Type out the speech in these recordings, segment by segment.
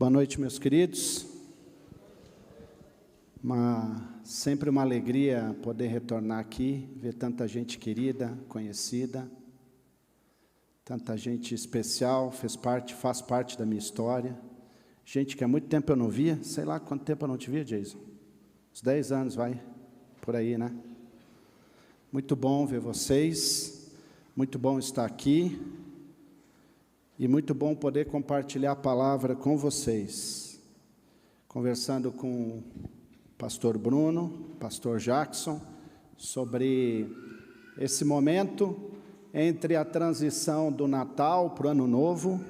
Boa noite, meus queridos. Sempre uma alegria poder retornar aqui, ver tanta gente querida, conhecida, tanta gente especial, faz parte da minha história. Gente que há muito tempo eu não via, sei lá quanto tempo eu não te via, Jason. Uns 10 anos, vai, por aí, né? Muito bom ver vocês, muito bom estar aqui. E muito bom poder compartilhar a palavra com vocês, conversando com o pastor Bruno, pastor Jackson, sobre esse momento entre a transição do Natal para o Ano Novo,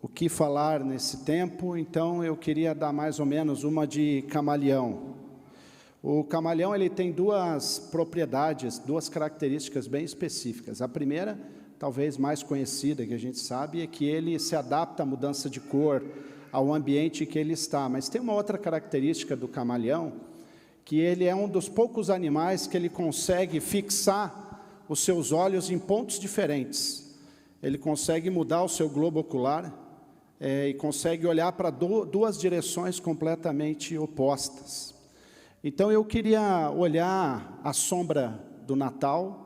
o que falar nesse tempo. Então eu queria dar mais ou menos uma de camaleão. O camaleão ele tem duas propriedades, duas características bem específicas. A primeira, talvez mais conhecida, que a gente sabe, é que ele se adapta à mudança de cor, ao ambiente que ele está. Mas tem uma outra característica do camaleão, que ele é um dos poucos animais que ele consegue fixar os seus olhos em pontos diferentes. Ele consegue mudar o seu globo ocular e consegue olhar para duas direções completamente opostas. Então eu queria olhar a sombra do Natal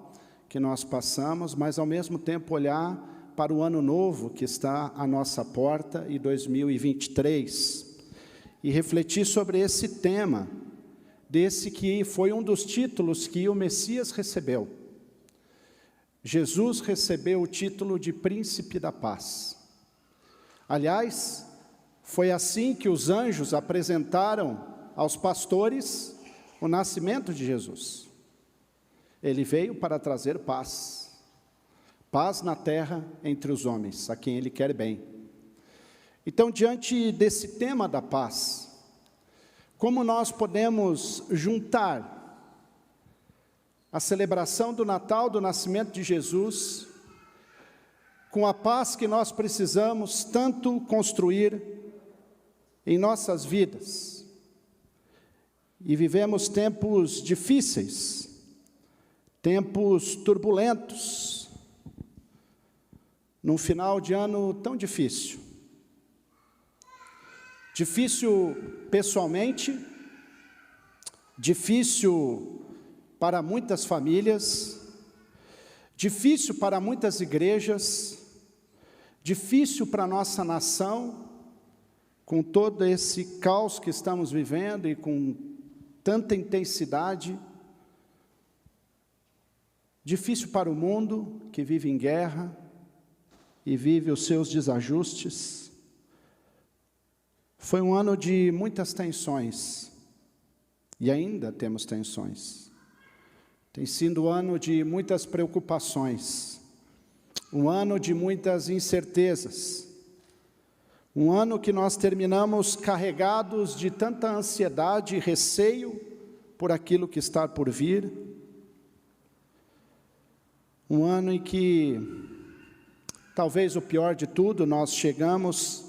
que nós passamos, mas ao mesmo tempo olhar para o ano novo que está à nossa porta, e 2023, e refletir sobre esse tema, desse que foi um dos títulos que o Messias recebeu. Jesus recebeu o título de Príncipe da Paz. Aliás, foi assim que os anjos apresentaram aos pastores o nascimento de Jesus. Ele veio para trazer paz, paz na terra entre os homens, a quem Ele quer bem. Então, diante desse tema da paz, como nós podemos juntar a celebração do Natal, do nascimento de Jesus, com a paz que nós precisamos tanto construir em nossas vidas? E vivemos tempos difíceis, tempos turbulentos, num final de ano tão difícil. Difícil pessoalmente, difícil para muitas famílias, difícil para muitas igrejas, difícil para a nossa nação, com todo esse caos que estamos vivendo e com tanta intensidade. Difícil para o mundo, que vive em guerra e vive os seus desajustes. Foi um ano de muitas tensões, e ainda temos tensões. Tem sido um ano de muitas preocupações, um ano de muitas incertezas, um ano que nós terminamos carregados de tanta ansiedade e receio por aquilo que está por vir. Um ano em que, talvez o pior de tudo, nós chegamos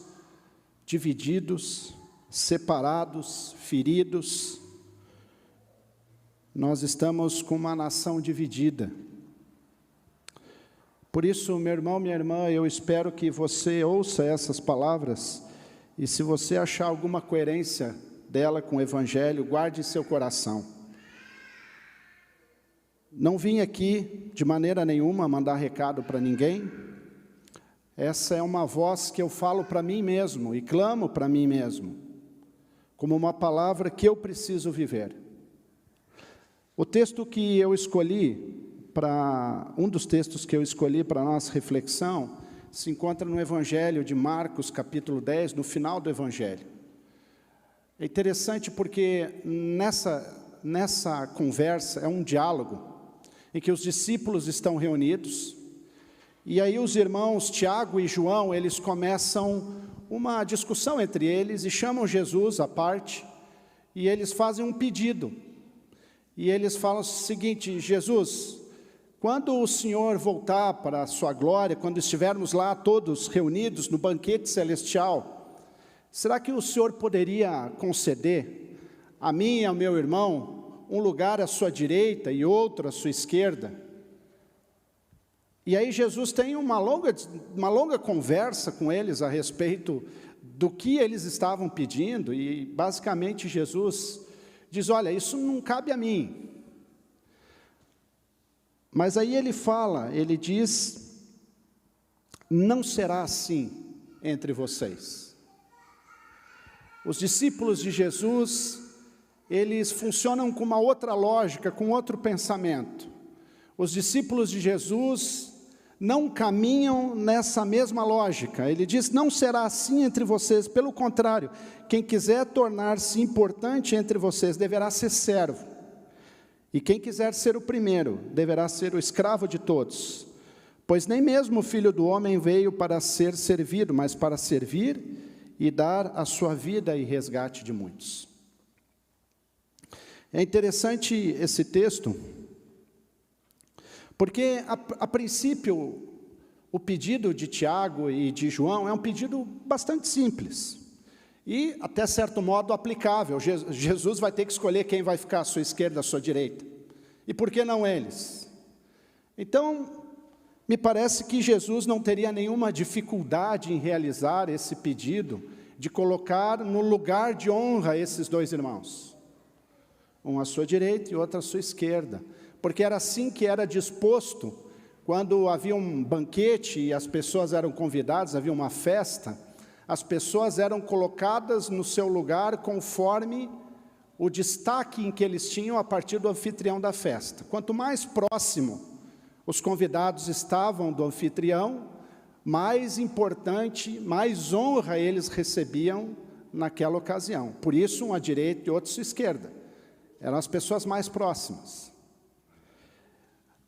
divididos, separados, feridos. Nós estamos com uma nação dividida. Por isso, meu irmão, minha irmã, eu espero que você ouça essas palavras, e se você achar alguma coerência dela com o Evangelho, guarde em seu coração. Não vim aqui, de maneira nenhuma, mandar recado para ninguém. Essa é uma voz que eu falo para mim mesmo, e clamo para mim mesmo, como uma palavra que eu preciso viver. O texto que eu escolhi, um dos textos que eu escolhi para a nossa reflexão, se encontra no Evangelho de Marcos, capítulo 10, no final do Evangelho. É interessante porque nessa conversa, é um diálogo, em que os discípulos estão reunidos, e aí os irmãos Tiago e João, eles começam uma discussão entre eles, e chamam Jesus à parte, e eles fazem um pedido, e eles falam o seguinte: Jesus, quando o Senhor voltar para a sua glória, quando estivermos lá todos reunidos no banquete celestial, será que o Senhor poderia conceder a mim e ao meu irmão um lugar à sua direita e outro à sua esquerda? E aí Jesus tem uma longa conversa com eles a respeito do que eles estavam pedindo, e basicamente Jesus diz: olha, isso não cabe a mim. Mas aí ele diz: não será assim entre vocês. Os discípulos de Jesus, eles funcionam com uma outra lógica, com outro pensamento. Os discípulos de Jesus não caminham nessa mesma lógica. Ele diz: não será assim entre vocês, pelo contrário, quem quiser tornar-se importante entre vocês deverá ser servo, e quem quiser ser o primeiro deverá ser o escravo de todos, pois nem mesmo o Filho do Homem veio para ser servido, mas para servir e dar a sua vida em resgate de muitos. É interessante esse texto, porque a princípio o pedido de Tiago e de João é um pedido bastante simples e até certo modo aplicável. Jesus vai ter que escolher quem vai ficar à sua esquerda, à sua direita, e por que não eles? Então, me parece que Jesus não teria nenhuma dificuldade em realizar esse pedido de colocar no lugar de honra esses dois irmãos, um à sua direita e outro à sua esquerda, porque era assim que era disposto quando havia um banquete e as pessoas eram convidadas, havia uma festa, as pessoas eram colocadas no seu lugar conforme o destaque em que eles tinham a partir do anfitrião da festa. Quanto mais próximo os convidados estavam do anfitrião, mais importante, mais honra eles recebiam naquela ocasião. Por isso, um à direita e outro à sua esquerda. Eram as pessoas mais próximas.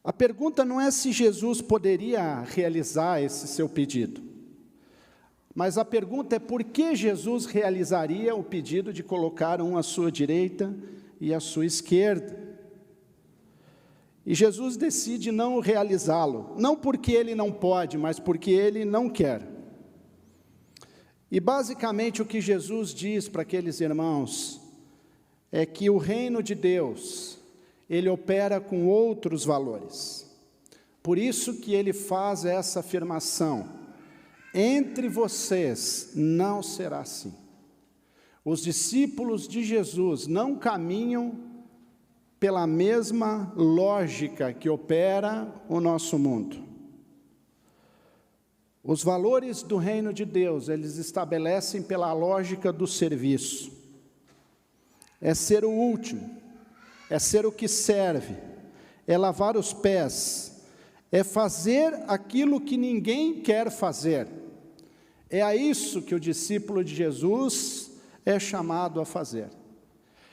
A pergunta não é se Jesus poderia realizar esse seu pedido, mas a pergunta é por que Jesus realizaria o pedido de colocar um à sua direita e à sua esquerda. E Jesus decide não realizá-lo, não porque ele não pode, mas porque ele não quer. E basicamente o que Jesus diz para aqueles irmãos é que o reino de Deus, ele opera com outros valores. Por isso que ele faz essa afirmação: entre vocês não será assim. Os discípulos de Jesus não caminham pela mesma lógica que opera o nosso mundo. Os valores do reino de Deus, eles estabelecem pela lógica do serviço. É ser o último, é ser o que serve, é lavar os pés, é fazer aquilo que ninguém quer fazer. É a isso que o discípulo de Jesus é chamado a fazer.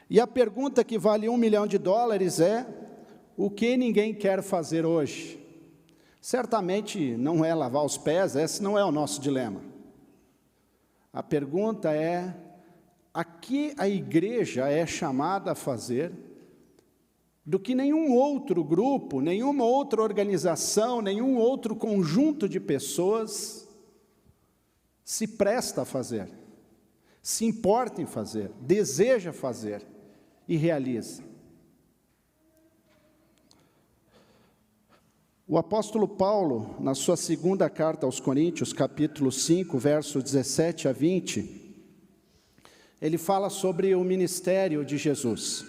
E a pergunta que vale $1 milhão é: o que ninguém quer fazer hoje? Certamente não é lavar os pés, esse não é o nosso dilema. A pergunta é: a que a igreja é chamada a fazer, do que nenhum outro grupo, nenhuma outra organização, nenhum outro conjunto de pessoas se presta a fazer, se importa em fazer, deseja fazer e realiza. O apóstolo Paulo, na sua segunda carta aos Coríntios, capítulo 5, versos 17 a 20, ele fala sobre o ministério de Jesus.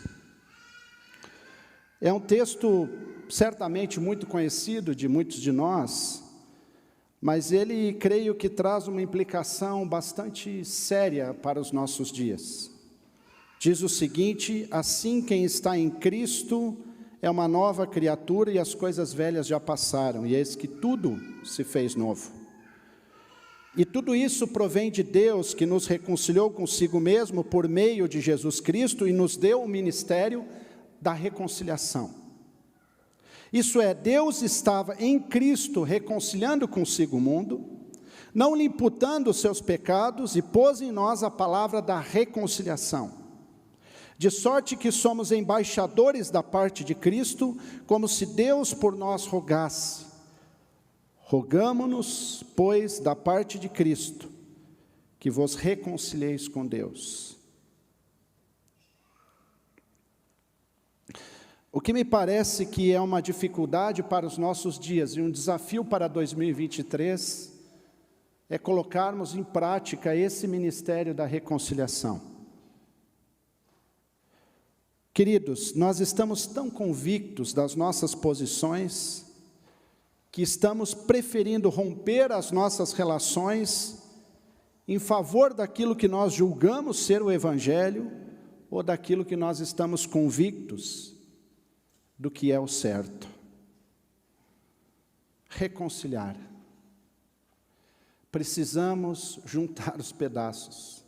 É um texto certamente muito conhecido de muitos de nós, mas ele, creio que traz uma implicação bastante séria para os nossos dias. Diz o seguinte: assim quem está em Cristo é uma nova criatura e as coisas velhas já passaram, e eis que tudo se fez novo. E tudo isso provém de Deus, que nos reconciliou consigo mesmo por meio de Jesus Cristo e nos deu o ministério da reconciliação. Isso é, Deus estava em Cristo reconciliando consigo o mundo, não lhe imputando os seus pecados, e pôs em nós a palavra da reconciliação. De sorte que somos embaixadores da parte de Cristo, como se Deus por nós rogasse. Rogamo-nos, pois, da parte de Cristo, que vos reconcilieis com Deus. O que me parece que é uma dificuldade para os nossos dias e um desafio para 2023 é colocarmos em prática esse ministério da reconciliação. Queridos, nós estamos tão convictos das nossas posições, que estamos preferindo romper as nossas relações em favor daquilo que nós julgamos ser o Evangelho, ou daquilo que nós estamos convictos do que é o certo. Reconciliar. Precisamos juntar os pedaços.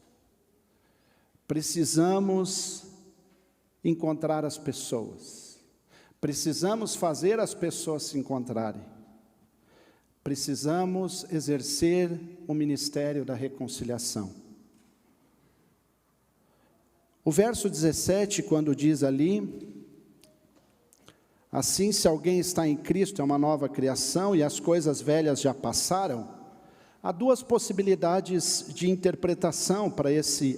Precisamos encontrar as pessoas. Precisamos fazer as pessoas se encontrarem. Precisamos exercer o ministério da reconciliação. O verso 17, quando diz ali: assim, se alguém está em Cristo, é uma nova criação, e as coisas velhas já passaram. Há duas possibilidades de interpretação para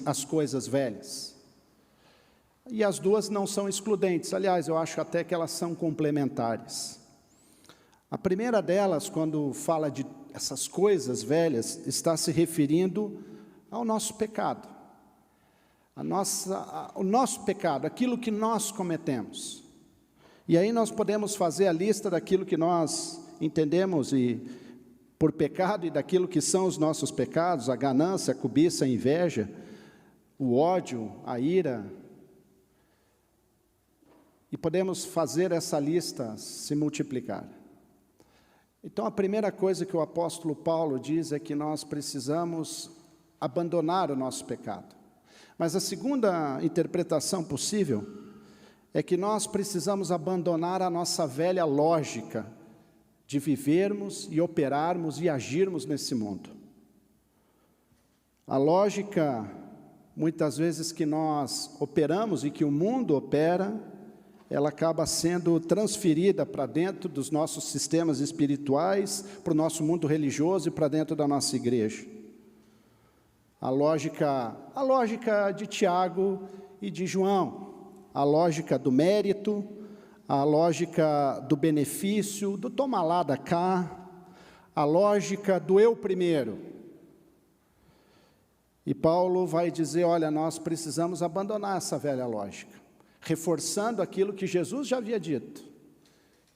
as coisas velhas. E as duas não são excludentes, aliás, eu acho até que elas são complementares. A primeira delas, quando fala de essas coisas velhas, está se referindo ao nosso pecado. O nosso pecado, aquilo que nós cometemos. E aí nós podemos fazer a lista daquilo que nós entendemos por pecado e daquilo que são os nossos pecados: a ganância, a cobiça, a inveja, o ódio, a ira. E podemos fazer essa lista se multiplicar. Então, a primeira coisa que o apóstolo Paulo diz é que nós precisamos abandonar o nosso pecado. Mas a segunda interpretação possível é que nós precisamos abandonar a nossa velha lógica de vivermos e operarmos e agirmos nesse mundo. A lógica, muitas vezes, que nós operamos e que o mundo opera, ela acaba sendo transferida para dentro dos nossos sistemas espirituais, para o nosso mundo religioso e para dentro da nossa igreja. A lógica de Tiago e de João, a lógica do mérito, a lógica do benefício, do toma lá da cá, a lógica do eu primeiro. E Paulo vai dizer: olha, nós precisamos abandonar essa velha lógica, reforçando aquilo que Jesus já havia dito,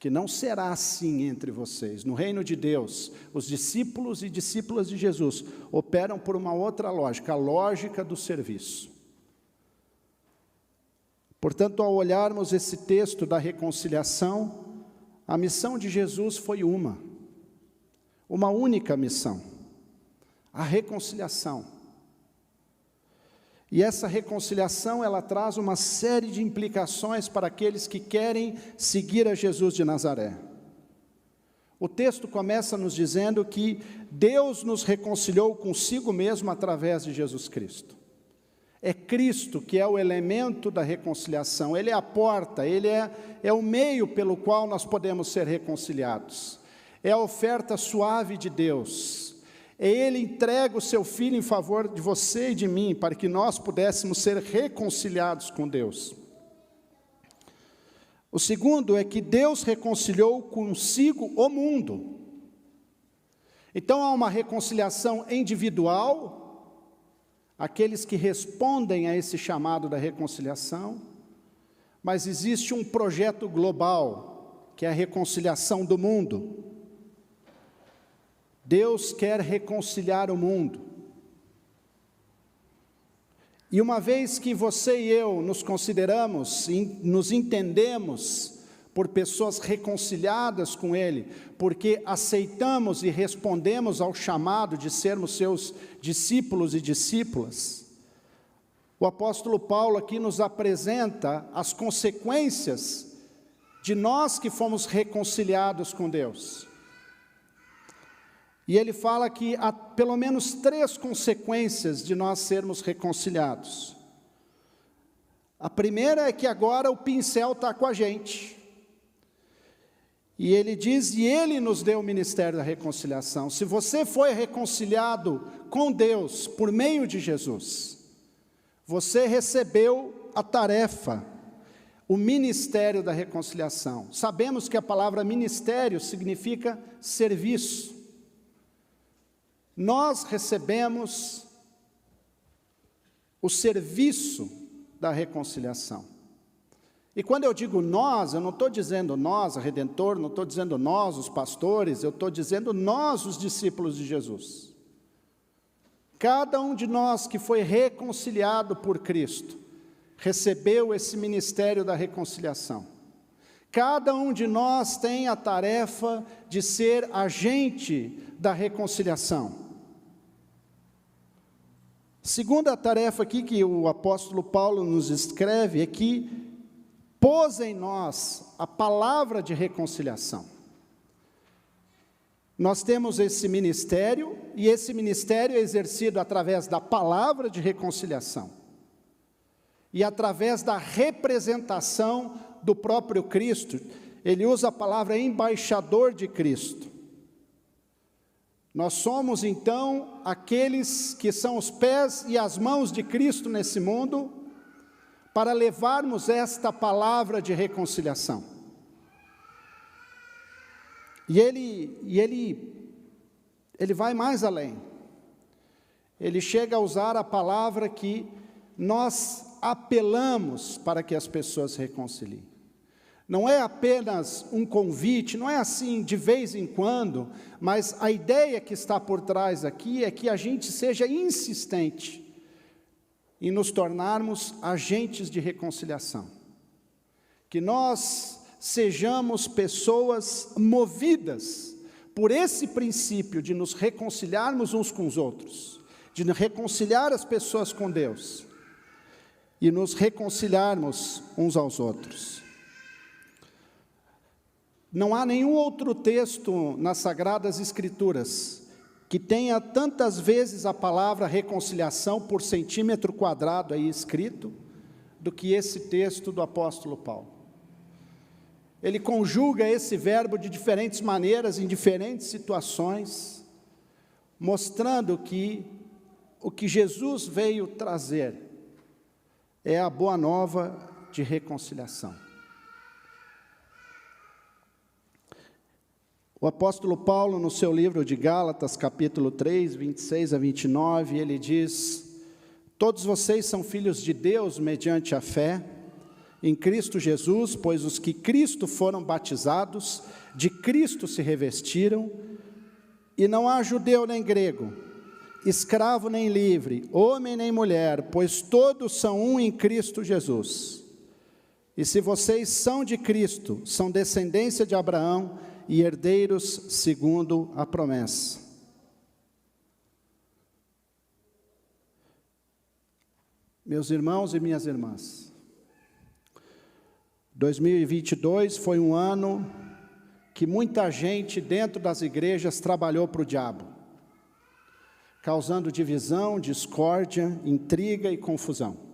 que não será assim entre vocês. No reino de Deus, os discípulos e discípulas de Jesus operam por uma outra lógica, a lógica do serviço. Portanto, ao olharmos esse texto da reconciliação, a missão de Jesus foi uma única missão: a reconciliação. E essa reconciliação, ela traz uma série de implicações para aqueles que querem seguir a Jesus de Nazaré. O texto começa nos dizendo que Deus nos reconciliou consigo mesmo através de Jesus Cristo. É Cristo que é o elemento da reconciliação, Ele é a porta, Ele é o meio pelo qual nós podemos ser reconciliados. É a oferta suave de Deus. Ele entrega o seu Filho em favor de você e de mim, para que nós pudéssemos ser reconciliados com Deus. O segundo é que Deus reconciliou consigo o mundo. Então há uma reconciliação individual, aqueles que respondem a esse chamado da reconciliação, mas existe um projeto global, que é a reconciliação do mundo. Deus quer reconciliar o mundo. E uma vez que você e eu nos consideramos, nos entendemos por pessoas reconciliadas com Ele, porque aceitamos e respondemos ao chamado de sermos seus discípulos e discípulas, o apóstolo Paulo aqui nos apresenta as consequências de nós que fomos reconciliados com Deus. E ele fala que há pelo menos 3 consequências de nós sermos reconciliados. A primeira é que agora o pincel está com a gente. E ele diz: e Ele nos deu o ministério da reconciliação. Se você foi reconciliado com Deus por meio de Jesus, você recebeu a tarefa, o ministério da reconciliação. Sabemos que a palavra ministério significa serviço. nós recebemos o serviço da reconciliação. E quando eu digo nós, eu não estou dizendo nós, a Redentor, não estou dizendo nós, os pastores, eu estou dizendo nós, os discípulos de Jesus. Cada um de nós que foi reconciliado por Cristo, recebeu esse ministério da reconciliação. Cada um de nós tem a tarefa de ser agente da reconciliação. Segunda tarefa aqui que o apóstolo Paulo nos escreve é que pôs em nós a palavra de reconciliação. Nós temos esse ministério, e esse ministério é exercido através da palavra de reconciliação e através da representação do próprio Cristo. Ele usa a palavra embaixador de Cristo. Nós somos, então, aqueles que são os pés e as mãos de Cristo nesse mundo, para levarmos esta palavra de reconciliação. E ele vai mais além. Ele chega a usar a palavra que nós apelamos para que as pessoas se reconciliem. Não é apenas um convite, não é assim de vez em quando, mas a ideia que está por trás aqui é que a gente seja insistente em nos tornarmos agentes de reconciliação. Que nós sejamos pessoas movidas por esse princípio de nos reconciliarmos uns com os outros, de reconciliar as pessoas com Deus e nos reconciliarmos uns aos outros. Não há nenhum outro texto nas Sagradas Escrituras que tenha tantas vezes a palavra reconciliação por centímetro quadrado aí escrito, do que esse texto do apóstolo Paulo. Ele conjuga esse verbo de diferentes maneiras, em diferentes situações, mostrando que o que Jesus veio trazer é a boa nova de reconciliação. O apóstolo Paulo, no seu livro de Gálatas, capítulo 3, 26 a 29, ele diz: todos vocês são filhos de Deus mediante a fé em Cristo Jesus, pois os que Cristo foram batizados, de Cristo se revestiram, e não há judeu nem grego, escravo nem livre, homem nem mulher, pois todos são um em Cristo Jesus. E se vocês são de Cristo, são descendência de Abraão, e herdeiros segundo a promessa. Meus irmãos e minhas irmãs, 2022 foi um ano que muita gente dentro das igrejas trabalhou para o diabo, causando divisão, discórdia, intriga e confusão.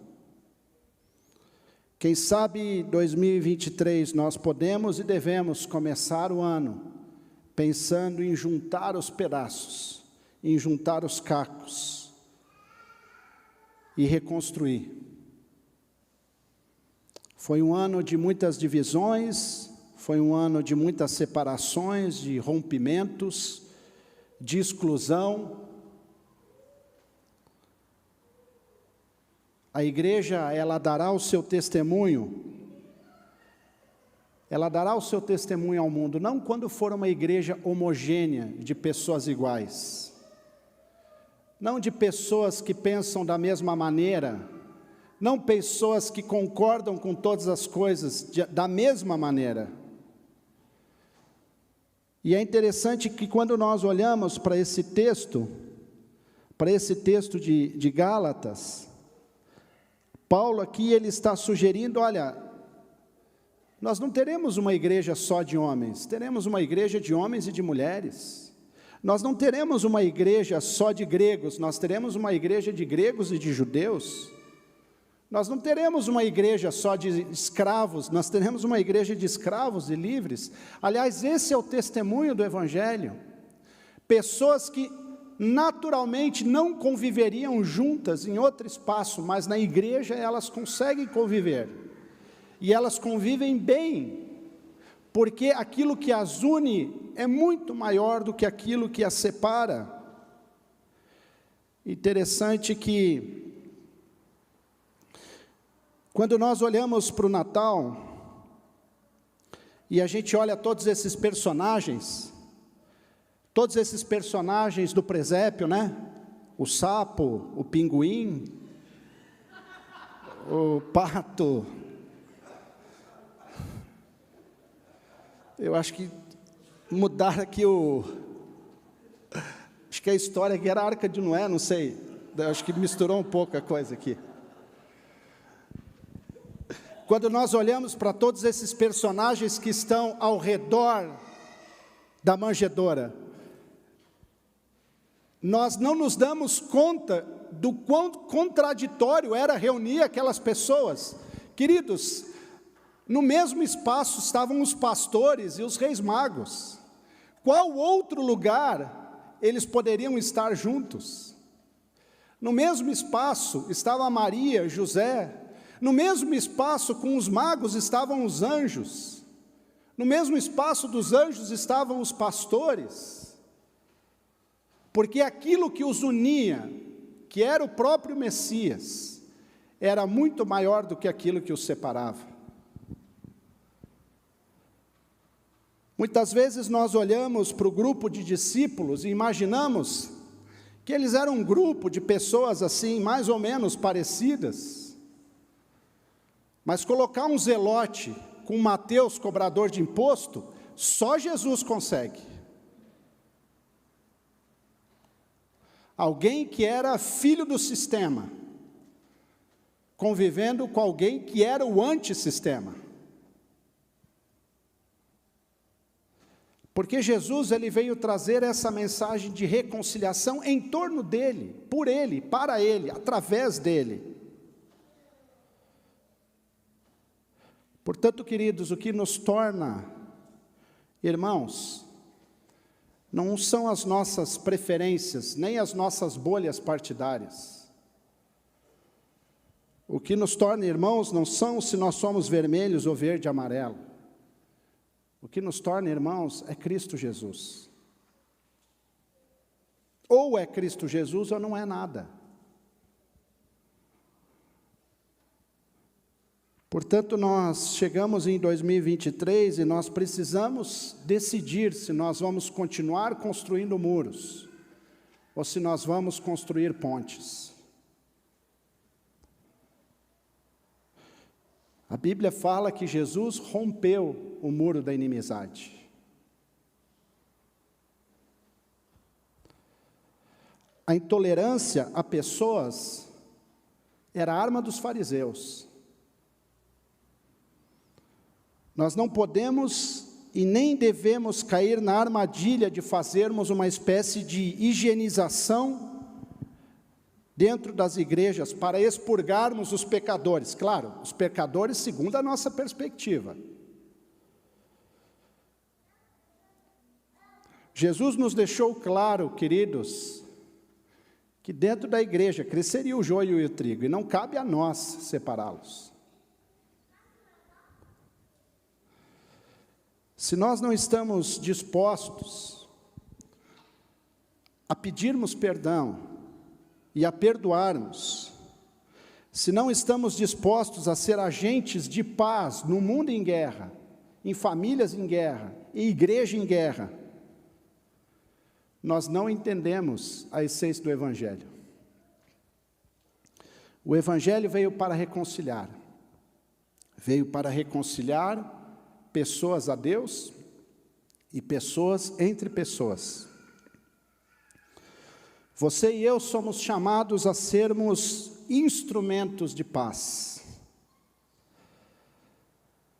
Quem sabe 2023 nós podemos e devemos começar o ano pensando em juntar os pedaços, em juntar os cacos e reconstruir. Foi um ano de muitas divisões, foi um ano de muitas separações, de rompimentos, de exclusão. A igreja, ela dará o seu testemunho ao mundo, não quando for uma igreja homogênea, de pessoas iguais, não de pessoas que pensam da mesma maneira, não pessoas que concordam com todas as coisas da mesma maneira. E é interessante que quando nós olhamos para esse texto de Gálatas, Paulo aqui ele está sugerindo, olha, nós não teremos uma igreja só de homens, teremos uma igreja de homens e de mulheres. Nós não teremos uma igreja só de gregos, nós teremos uma igreja de gregos e de judeus. Nós não teremos uma igreja só de escravos, nós teremos uma igreja de escravos e livres. Aliás, esse é o testemunho do Evangelho. Pessoas que naturalmente não conviveriam juntas em outro espaço, mas na igreja elas conseguem conviver, e elas convivem bem, porque aquilo que as une é muito maior do que aquilo que as separa. Interessante que, quando nós olhamos para o Natal, e a gente olha todos esses personagens do presépio, né? O sapo, o pinguim, o pato. Eu acho que mudaram aqui acho que a história aqui era a Arca de Noé, não sei. Eu acho que misturou um pouco a coisa aqui. Quando nós olhamos para todos esses personagens que estão ao redor da manjedoura, nós não nos damos conta do quão contraditório era reunir aquelas pessoas. Queridos, no mesmo espaço estavam os pastores e os reis magos. Qual outro lugar eles poderiam estar juntos? No mesmo espaço estava Maria, José. No mesmo espaço com os magos estavam os anjos. No mesmo espaço dos anjos estavam os pastores. Porque aquilo que os unia, que era o próprio Messias, era muito maior do que aquilo que os separava. Muitas vezes nós olhamos para o grupo de discípulos e imaginamos que eles eram um grupo de pessoas assim, mais ou menos parecidas. Mas colocar um zelote com Mateus, cobrador de imposto, só Jesus consegue. Alguém que era filho do sistema, convivendo com alguém que era o antissistema. Porque Jesus, ele veio trazer essa mensagem de reconciliação em torno dele, por ele, para ele, através dele. Portanto, queridos, o que nos torna irmãos, não são as nossas preferências, nem as nossas bolhas partidárias. O que nos torna irmãos não são se nós somos vermelhos ou verde e amarelo. O que nos torna irmãos é Cristo Jesus. Ou é Cristo Jesus ou não é nada. Portanto, nós chegamos em 2023 e nós precisamos decidir se nós vamos continuar construindo muros ou se nós vamos construir pontes. A Bíblia fala que Jesus rompeu o muro da inimizade. A intolerância a pessoas era a arma dos fariseus. Nós não podemos e nem devemos cair na armadilha de fazermos uma espécie de higienização dentro das igrejas para expurgarmos os pecadores. Claro, os pecadores segundo a nossa perspectiva. Jesus nos deixou claro, queridos, que dentro da igreja cresceria o joio e o trigo, e não cabe a nós separá-los. Se nós não estamos dispostos a pedirmos perdão e a perdoarmos, se não estamos dispostos a ser agentes de paz no mundo em guerra, em famílias em guerra, em igreja em guerra, nós não entendemos a essência do Evangelho. O Evangelho veio para reconciliar pessoas a Deus e pessoas entre pessoas. Você e eu somos chamados a sermos instrumentos de paz.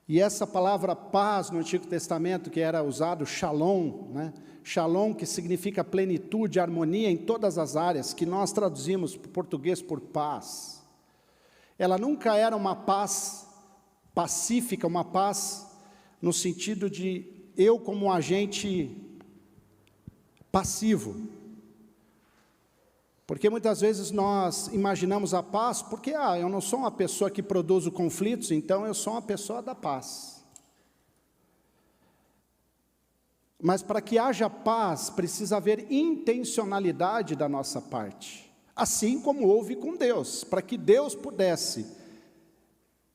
E essa palavra paz no Antigo Testamento, que era usado shalom, né? Shalom, que significa plenitude, harmonia em todas as áreas, que nós traduzimos para o português por paz. Ela nunca era uma paz pacífica, uma paz no sentido de eu como um agente passivo. Porque muitas vezes nós imaginamos a paz porque, eu não sou uma pessoa que produz conflitos, então eu sou uma pessoa da paz. Mas para que haja paz, precisa haver intencionalidade da nossa parte. assim como houve com Deus. Para que Deus pudesse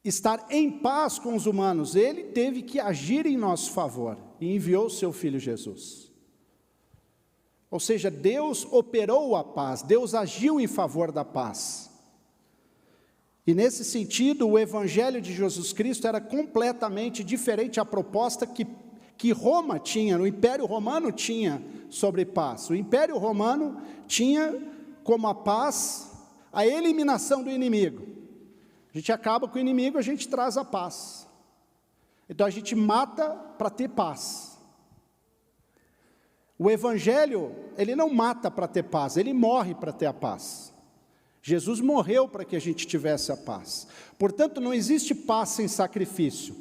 estar em paz com os humanos, Ele teve que agir em nosso favor, e enviou o seu Filho Jesus. Ou seja, Deus operou a paz, Deus agiu em favor da paz. E nesse sentido, o Evangelho de Jesus Cristo era completamente diferente da proposta que Roma tinha, o Império Romano tinha sobre paz. O Império Romano tinha como a paz a eliminação do inimigo. A gente acaba com o inimigo, a gente traz a paz. Então a gente mata para ter paz. O Evangelho, ele não mata para ter paz, ele morre para ter a paz. Jesus morreu para que a gente tivesse a paz. Portanto, não existe paz sem sacrifício.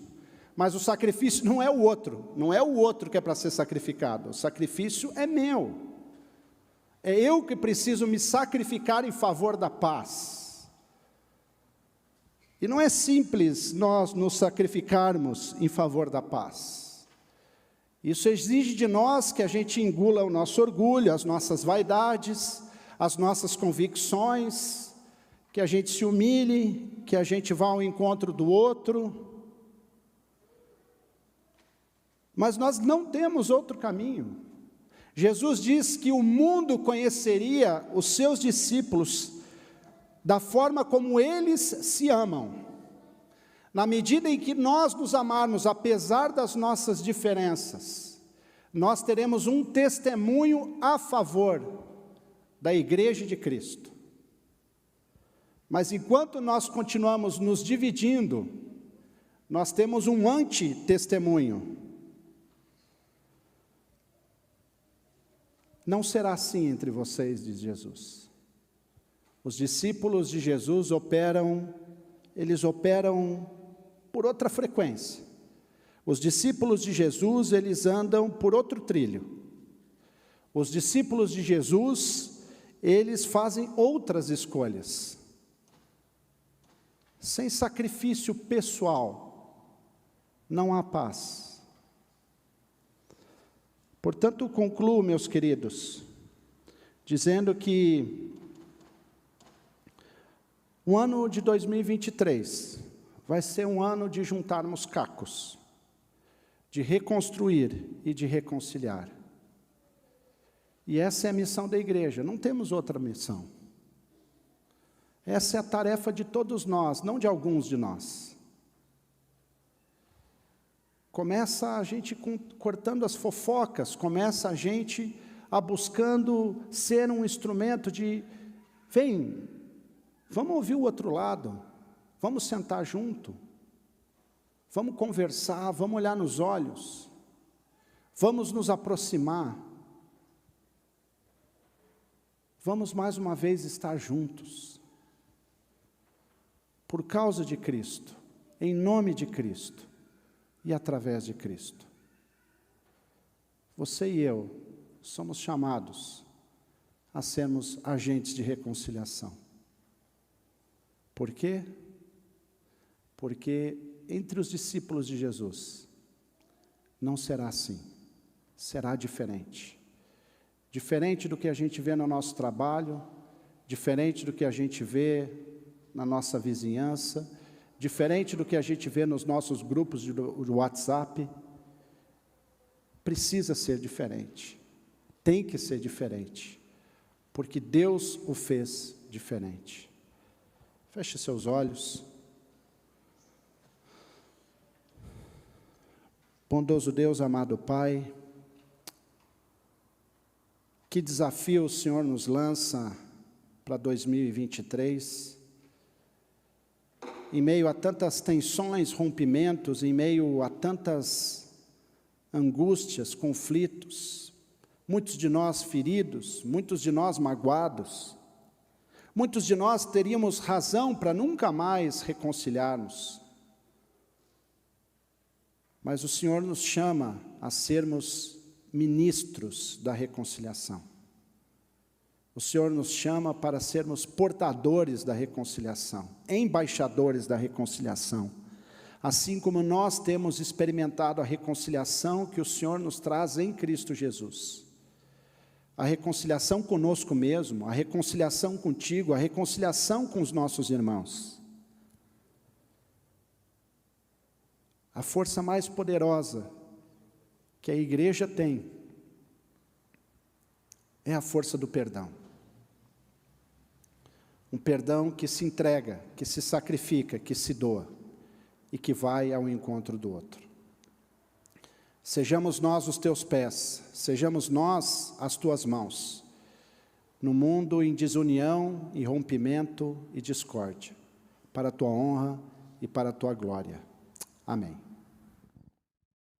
Mas o sacrifício não é o outro que é para ser sacrificado. O sacrifício é meu. É eu que preciso me sacrificar em favor da paz. E não é simples nós nos sacrificarmos em favor da paz. Isso exige de nós que a gente engula o nosso orgulho, as nossas vaidades, as nossas convicções, que a gente se humilhe, que a gente vá ao encontro do outro. Mas nós não temos outro caminho. Jesus diz que o mundo conheceria os seus discípulos da forma como eles se amam. Na medida em que nós nos amarmos, apesar das nossas diferenças, nós teremos um testemunho a favor da Igreja de Cristo. Mas enquanto nós continuamos nos dividindo, nós temos um anti-testemunho. Não será assim entre vocês, diz Jesus. Os discípulos de Jesus operam por outra frequência. Os discípulos de Jesus, eles andam por outro trilho. Os discípulos de Jesus, eles fazem outras escolhas. Sem sacrifício pessoal, não há paz. Portanto, concluo, meus queridos, dizendo que o ano de 2023 vai ser um ano de juntarmos cacos, de reconstruir e de reconciliar. E essa é a missão da igreja, não temos outra missão. Essa é a tarefa de todos nós, não de alguns de nós. Começa a gente cortando as fofocas, começa a gente a buscando ser um instrumento de, vamos ouvir o outro lado, vamos sentar junto, vamos conversar, vamos olhar nos olhos, vamos nos aproximar, vamos mais uma vez estar juntos, por causa de Cristo, em nome de Cristo e através de Cristo. Você e eu somos chamados a sermos agentes de reconciliação. Por quê? Porque entre os discípulos de Jesus não será assim, será diferente. Diferente do que a gente vê no nosso trabalho, diferente do que a gente vê na nossa vizinhança, diferente do que a gente vê nos nossos grupos de WhatsApp. Precisa ser diferente, tem que ser diferente, porque Deus o fez diferente. Feche seus olhos. Bondoso Deus, amado Pai, que desafio o Senhor nos lança para 2023, em meio a tantas tensões, rompimentos, em meio a tantas angústias, conflitos, muitos de nós feridos, muitos de nós magoados, muitos de nós teríamos razão para nunca mais reconciliarmos. Mas o Senhor nos chama a sermos ministros da reconciliação. O Senhor nos chama para sermos portadores da reconciliação, embaixadores da reconciliação. Assim como nós temos experimentado a reconciliação que o Senhor nos traz em Cristo Jesus. a reconciliação conosco mesmo, a reconciliação contigo, a reconciliação com os nossos irmãos. A força mais poderosa que a igreja tem é a força do perdão. Um perdão que se entrega, que se sacrifica, que se doa e que vai ao encontro do outro. Sejamos nós os teus pés, sejamos nós as tuas mãos, no mundo em desunião, em rompimento e discórdia, para a tua honra e para a tua glória. Amém.